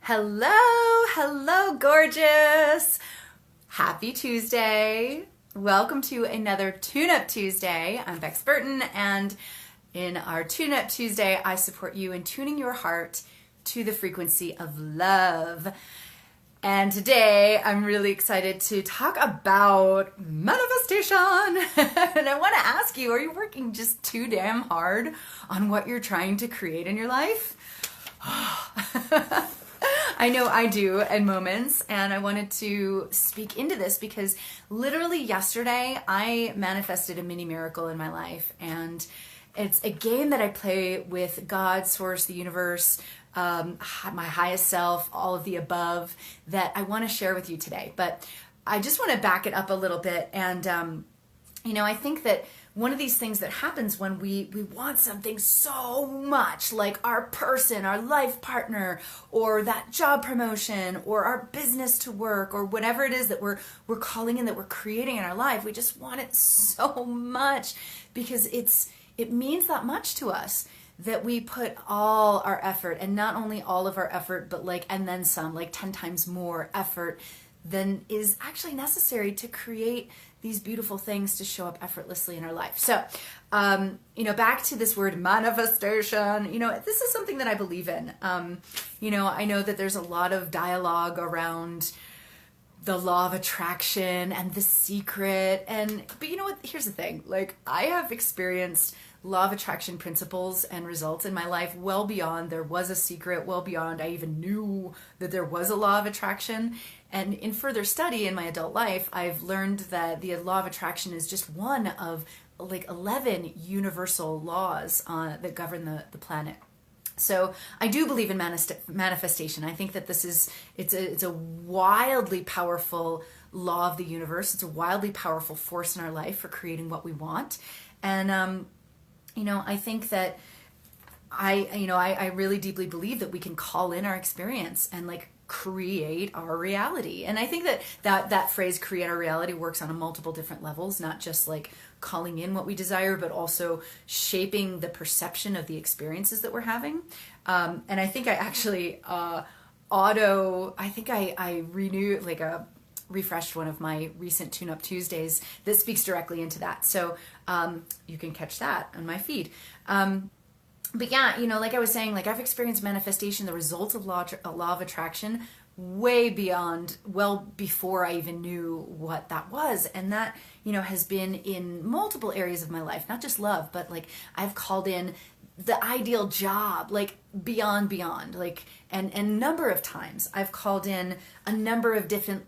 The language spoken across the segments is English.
Hello, gorgeous. Happy Tuesday. Welcome to another Tune-Up Tuesday. I'm Bex Burton, and in our Tune-Up Tuesday, I support you in tuning your heart to the frequency of love. And today, I'm really excited to talk about manifestation. And I want to ask you, are you working just too damn hard on what you're trying to create in your life? I know I do in moments, and I wanted to speak into this because literally yesterday I manifested a mini miracle in my life, and it's a game that I play with God, Source, the universe, my highest self, all of the above, that I want to share with you today. But I just want to back it up a little bit, and I think that one of these things that happens when we want something so much, like our person, our life partner, or that job promotion, or our business to work, or whatever it is that we're calling in, that we're creating in our life, we just want it so much because it means that much to us that we put all our effort, and not only all of our effort, but and then some, 10 times more effort than is actually necessary to create these beautiful things to show up effortlessly in our life. So, back to this word manifestation, this is something that I believe in. I know that there's a lot of dialogue around the law of attraction and the secret. But you know what? Here's the thing. I have experienced law of attraction principles and results in my life well beyond there was a secret, well beyond I even knew that there was a law of attraction. And in further study in my adult life, I've learned that the law of attraction is just one of 11 universal laws that govern the planet. So I do believe in manifestation. I think that it's a wildly powerful law of the universe. It's a wildly powerful force in our life for creating what we want. And, I think that I really deeply believe that we can call in our experience and create our reality. And I think that phrase, create our reality, works on a multiple different levels, not just calling in what we desire, but also shaping the perception of the experiences that we're having. And I think I actually refreshed one of my recent Tune-Up Tuesdays that speaks directly into that. So you can catch that on my feed. But yeah, like I was saying, I've experienced manifestation, the results of law of attraction, way beyond, well before I even knew what that was. And that, has been in multiple areas of my life, not just love, but I've called in the ideal job, beyond, and a number of times I've called in a number of different,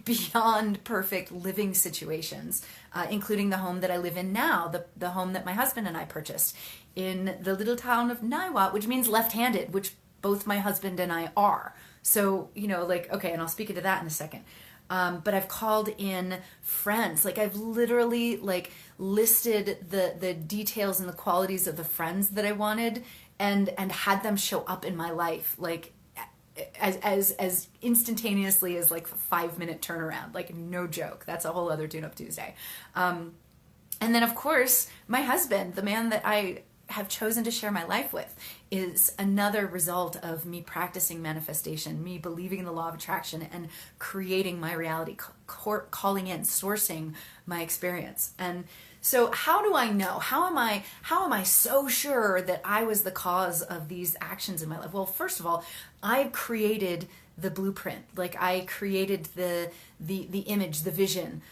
beyond perfect living situations, including the home that I live in now, the home that my husband and I purchased in the little town of Niwot, which means left-handed, which both my husband and I are. So, okay, and I'll speak into that in a second. But I've called in friends. I've literally listed the details and the qualities of the friends that I wanted and had them show up in my life as instantaneously as a 5-minute turnaround. No joke. That's a whole other Tune-Up Tuesday. And then of course my husband, the man that I have chosen to share my life with, is another result of me practicing manifestation, me believing in the law of attraction and creating my reality, calling in, sourcing my experience. And so how do I know? How am I so sure that I was the cause of these actions in my life? Well, first of all, I created the blueprint. I created the image, the vision.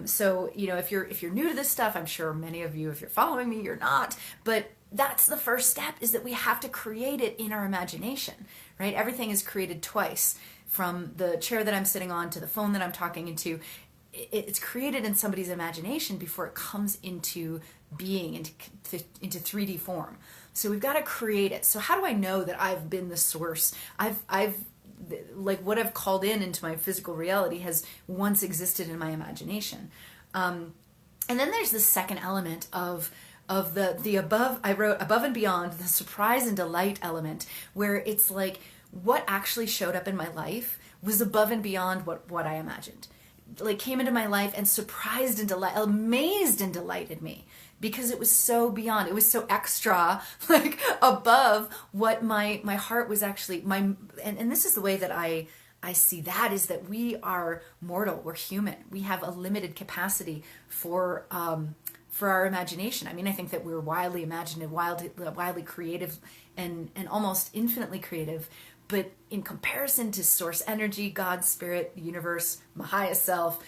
So, if you're new to this stuff, I'm sure many of you, if you're following me, you're not, but that's the first step, is that we have to create it in our imagination, right? Everything is created twice, from the chair that I'm sitting on to the phone that I'm talking into. It's created in somebody's imagination before it comes into being, into 3D form. So we've got to create it. So how do I know that I've been the source? What I've called into my physical reality has once existed in my imagination. And then there's the second element of the above. I wrote above and beyond, the surprise and delight element, where it's what actually showed up in my life was above and beyond what I imagined. Came into my life and surprised and amazed and delighted me, because it was so beyond, it was so extra, like above what my heart was actually, and this is the way that I see that, is that we are mortal, we're human, we have a limited capacity for our imagination. I mean, I think that we're wildly imaginative, wildly creative, and almost infinitely creative. But in comparison to source energy, God, spirit, universe, my highest self,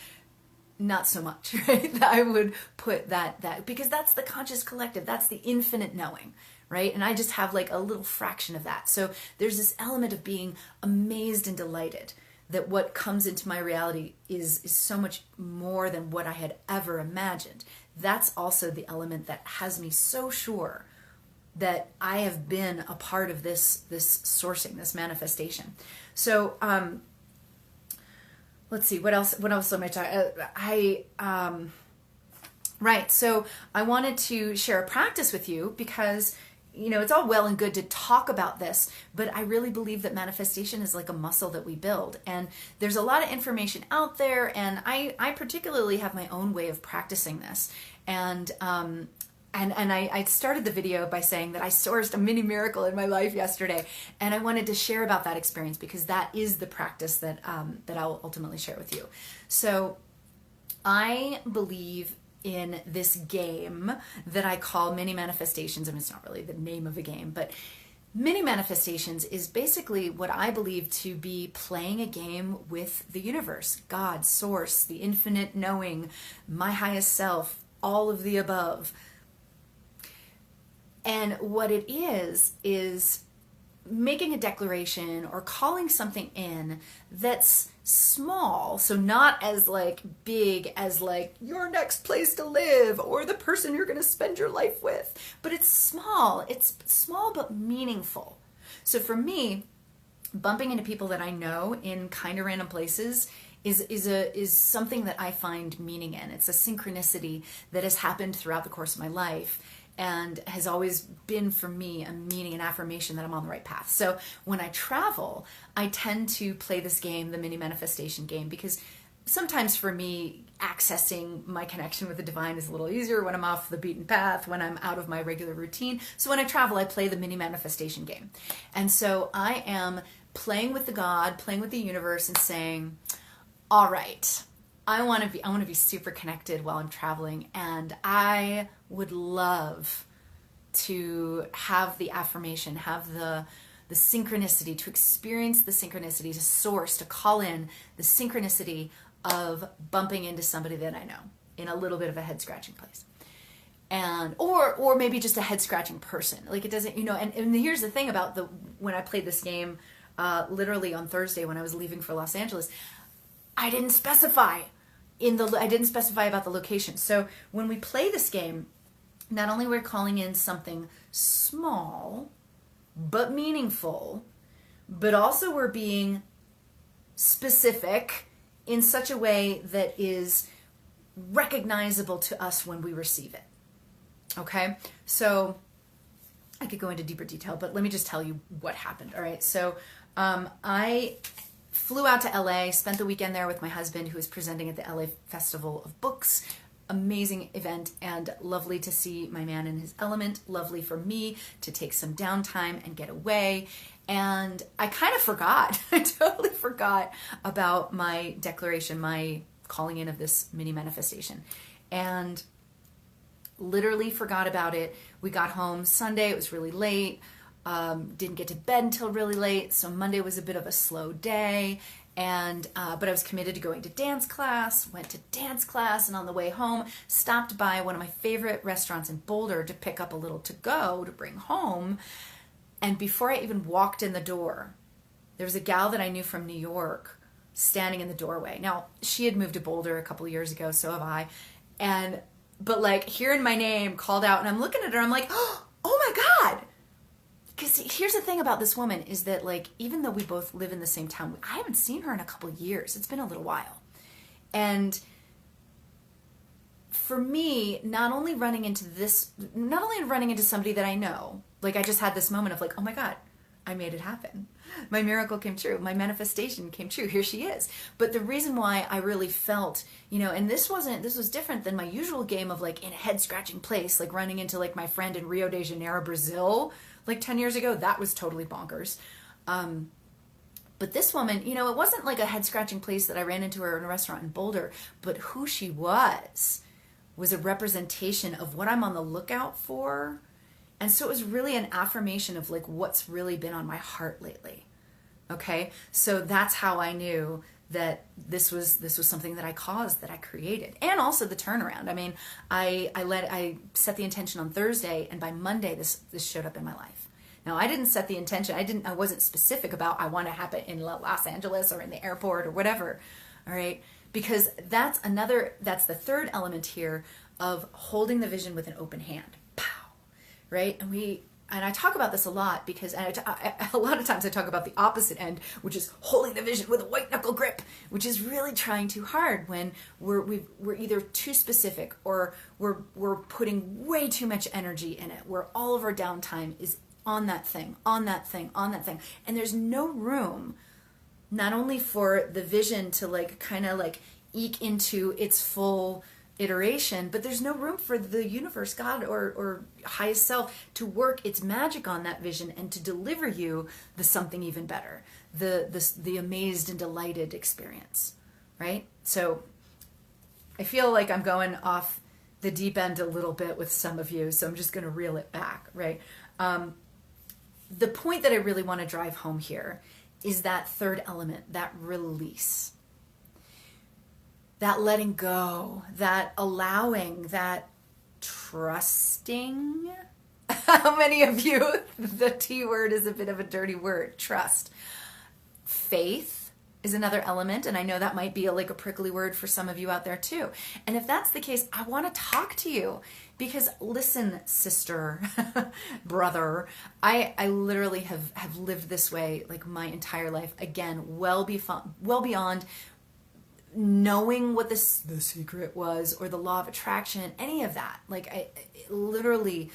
not so much, right? I would put that because that's the conscious collective, that's the infinite knowing, right? And I just have like a little fraction of that. So there's this element of being amazed and delighted that what comes into my reality is so much more than what I had ever imagined. That's also the element that has me so sure that I have been a part of this sourcing, this manifestation. So let's see, what else am I talking? Right. So I wanted to share a practice with you because, you know, it's all well and good to talk about this, but I really believe that manifestation is like a muscle that we build. And there's a lot of information out there, and I particularly have my own way of practicing this. And I started the video by saying that I sourced a mini miracle in my life yesterday, and I wanted to share about that experience because that is the practice that I'll ultimately share with you. So I believe in this game that I call mini manifestations. I mean, it's not really the name of a game, but mini manifestations is basically what I believe to be playing a game with the universe, God, source, the infinite knowing, my highest self, all of the above. And what it is making a declaration or calling something in that's small, so not as like big as like your next place to live or the person you're going to spend your life with, but it's small but meaningful. So for me, bumping into people that I know in kind of random places is something that I find meaning in. It's a synchronicity that has happened throughout the course of my life and has always been for me a meaning and affirmation that I'm on the right path. So when I travel, I tend to play this game, the mini manifestation game, because sometimes for me, accessing my connection with the divine is a little easier when I'm off the beaten path, when I'm out of my regular routine. So when I travel, I play the mini manifestation game. And so I am playing with the God, playing with the universe, and saying, all right, I want to be super connected while I'm traveling, and I would love to have the affirmation, have the synchronicity, to experience the synchronicity, to source, to call in the synchronicity of bumping into somebody that I know in a little bit of a head scratching place. And or maybe just a head scratching person. Like it doesn't, and here's the thing about when I played this game literally on Thursday when I was leaving for Los Angeles, I didn't specify about the location. So when we play this game, not only we're calling in something small but meaningful, but also we're being specific in such a way that is recognizable to us when we receive it. Okay? So I could go into deeper detail, but let me just tell you what happened. All right. So I flew out to LA, spent the weekend there with my husband, who is presenting at the LA Festival of Books. Amazing event, and lovely to see my man in his element. Lovely for me to take some downtime and get away. And I kind of forgot. I totally forgot about my declaration, my calling in of this mini manifestation. And literally forgot about it. We got home Sunday. It was really late. Didn't get to bed until really late. So Monday was a bit of a slow day. And but I was committed to going to dance class, went to dance class, and on the way home, stopped by one of my favorite restaurants in Boulder to pick up a little to-go to bring home. And before I even walked in the door, there was a gal that I knew from New York standing in the doorway. Now, she had moved to Boulder a couple of years ago, so have I. But like hearing my name called out, and I'm looking at her, I'm like, oh my God. Because here's the thing about this woman is that, like, even though we both live in the same town, I haven't seen her in a couple of years. It's been a little while. And for me, not only running into somebody that I know, like I just had this moment of like, oh my God, I made it happen. My miracle came true. My manifestation came true. Here she is. But the reason why I really felt, and this was different than my usual game of like in a head scratching place, like running into like my friend in Rio de Janeiro, Brazil, like 10 years ago. That was totally bonkers. But this woman, it wasn't like a head scratching place that I ran into her in a restaurant in Boulder, but who she was a representation of what I'm on the lookout for. And so it was really an affirmation of like what's really been on my heart lately. Okay? So that's how I knew that this was something that I caused, that I created. And also the turnaround. I mean, I set the intention on Thursday, and by Monday this showed up in my life. Now, I didn't set the intention. I wasn't specific about I want to happen in Los Angeles or in the airport or whatever. All right? Because that's the third element here of holding the vision with an open hand. Right? And I talk about this a lot because a lot of times I talk about the opposite end, which is holding the vision with a white knuckle grip, which is really trying too hard when we're either too specific or we're putting way too much energy in it, where all of our downtime is on that thing. And there's no room not only for the vision to like kind of like eke into its full iteration, but there's no room for the universe, God, or highest self to work its magic on that vision and to deliver you the something even better, the amazed and delighted experience, right? So I feel like I'm going off the deep end a little bit with some of you, so I'm just going to reel it back, right? The point that I really want to drive home here is that third element, that release. That letting go, that allowing, that trusting. How many of you, the T word is a bit of a dirty word, trust. Faith is another element, and I know that might be like a prickly word for some of you out there too. And if that's the case, I want to talk to you because listen, sister, brother, I literally have lived this way like my entire life. Again, well beyond knowing what the secret was or the law of attraction, any of that. Like I literally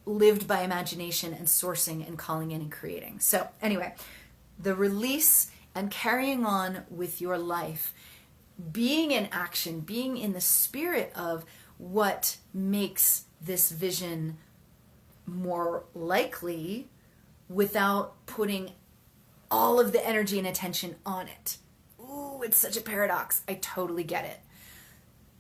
lived by imagination and sourcing and calling in and creating. So anyway, the release and carrying on with your life, being in action, being in the spirit of what makes this vision more likely without putting all of the energy and attention on it. Ooh, it's such a paradox. I totally get it.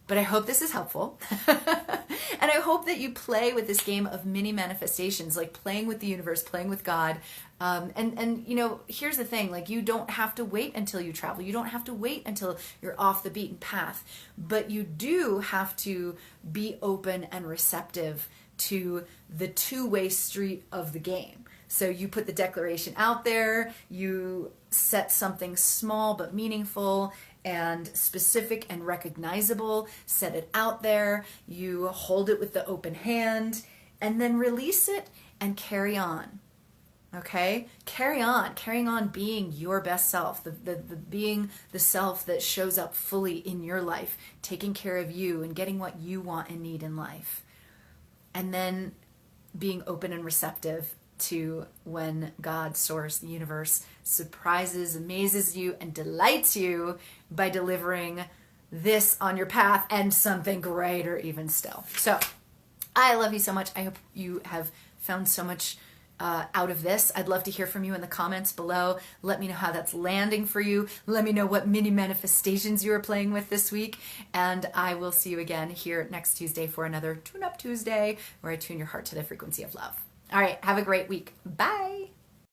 But I hope this is helpful. And I hope that you play with this game of mini manifestations, like playing with the universe, playing with God. And here's the thing, like you don't have to wait until you travel. You don't have to wait until you're off the beaten path. But you do have to be open and receptive to the two-way street of the game. So you put the declaration out there, you set something small but meaningful and specific and recognizable, set it out there, you hold it with the open hand, and then release it and carry on. Okay? Carrying on being your best self, the being the self that shows up fully in your life, taking care of you and getting what you want and need in life. And then being open and receptive to when God, source, the universe surprises, amazes you, and delights you by delivering this on your path and something greater even still. So I love you so much. I hope you have found so much out of this. I'd love to hear from you in the comments below. Let me know how that's landing for you. Let me know what mini manifestations you are playing with this week. And I will see you again here next Tuesday for another Tune Up Tuesday, where I tune your heart to the frequency of love. All right, have a great week. Bye.